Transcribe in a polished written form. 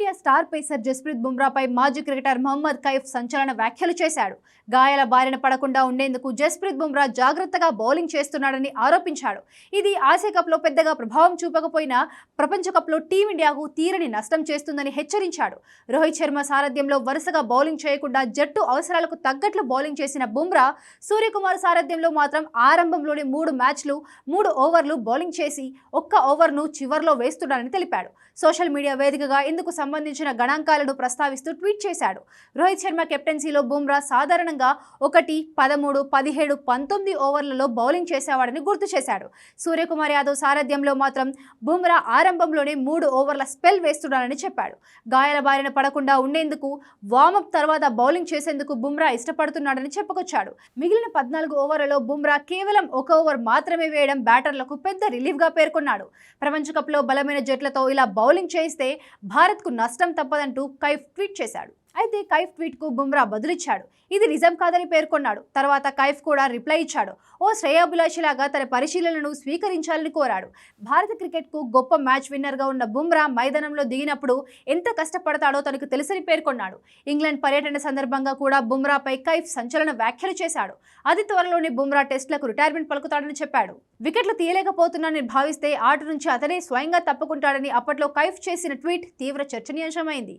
Team India star pacer Jasprit బుమ్రాపై మాజీ cricketer Mohammed Kaif సంచలన వ్యాఖ్యలు చేశాడు. గాయాల బారిన పడకుండా ఉండేందుకు జస్ప్రీత్ బుమ్రా జాగ్రత్తగా బౌలింగ్ చేస్తున్నాడని ఆరోపించాడు. ఇది ఆసియా కప్లో పెద్దగా ప్రభావం చూపకపోయినా ప్రపంచ కప్లో టీమిండియాకు తీరని నష్టం చేస్తుందని హెచ్చరించాడు. రోహిత్ శర్మ సారథ్యంలో వరుసగా బౌలింగ్ చేయకుండా జట్టు అవసరాలకు తగ్గట్లు బౌలింగ్ చేసిన బుమ్రా సూర్యకుమార్ సారథ్యంలో మాత్రం ఆరంభంలోని 3 మ్యాచ్లు 3 ఓవర్లు బౌలింగ్ చేసి ఒక్క ఓవర్ను చివర్లో వేస్తున్నాడని తెలిపాడు. సోషల్ మీడియా వేదికగా ఇందుకు సంబంధించిన గణాంకాలను ప్రస్తావిస్తూ ట్వీట్ చేశాడు. రోహిత్ శర్మ కెప్టెన్సీలో బుమ్రా సాధారణంగా 1, 13, 17, 19 ఓవర్లలో బౌలింగ్ చేసేవాడని గుర్తు చేశాడు. సూర్యకుమార్ యాదవ్ సారథ్యంలో మాత్రం బుమ్రా ఆరంభంలోనే 3 ఓవర్ల స్పెల్ వేస్తున్నాడని చెప్పాడు. గాయాల బారిన పడకుండా ఉండేందుకు వార్మప్ తర్వాత బౌలింగ్ చేసేందుకు బుమ్రా ఇష్టపడుతున్నాడని చెప్పుకొచ్చాడు. మిగిలిన 14 ఓవర్లలో బుమ్రా కేవలం 1 ఓవర్ మాత్రమే వేయడం బ్యాటర్లకు పెద్ద రిలీఫ్గా పేర్కొన్నాడు. ప్రపంచ కప్లో బలమైన జట్లతో ఇలా బౌలింగ్ చేయిస్తే భారత్కు నష్టం తప్పదంటూ కైఫ్ ట్వీట్ చేశాడు. అయితే కైఫ్ ట్వీట్కు బుమ్రా బదులిచ్చాడు. ఇది నిజం కాదని పేర్కొన్నాడు. తర్వాత కైఫ్ కూడా రిప్లై ఇచ్చాడు. ఓ శ్రేయాభిలాషిలాగా తన పరిశీలనను స్వీకరించాలని కోరాడు. భారత క్రికెట్కు గొప్ప మ్యాచ్ విన్నర్గా ఉన్న బుమ్రా మైదానంలో దిగినప్పుడు ఎంత కష్టపడతాడో తనకు తెలుసని పేర్కొన్నాడు. ఇంగ్లాండ్ పర్యటన సందర్భంగా కూడా బుమ్రాపై కైఫ్ సంచలన వ్యాఖ్యలు చేశాడు. అతి త్వరలోనే బుమ్రా టెస్టులకు రిటైర్మెంట్ పలుకుతాడని చెప్పాడు. వికెట్లు తీయలేకపోతున్నానని భావిస్తే ఆట నుంచి అతనే స్వయంగా తప్పుకుంటాడని అప్పట్లో కైఫ్ చేసిన ట్వీట్ తీవ్ర చర్చనీయాంశమైంది.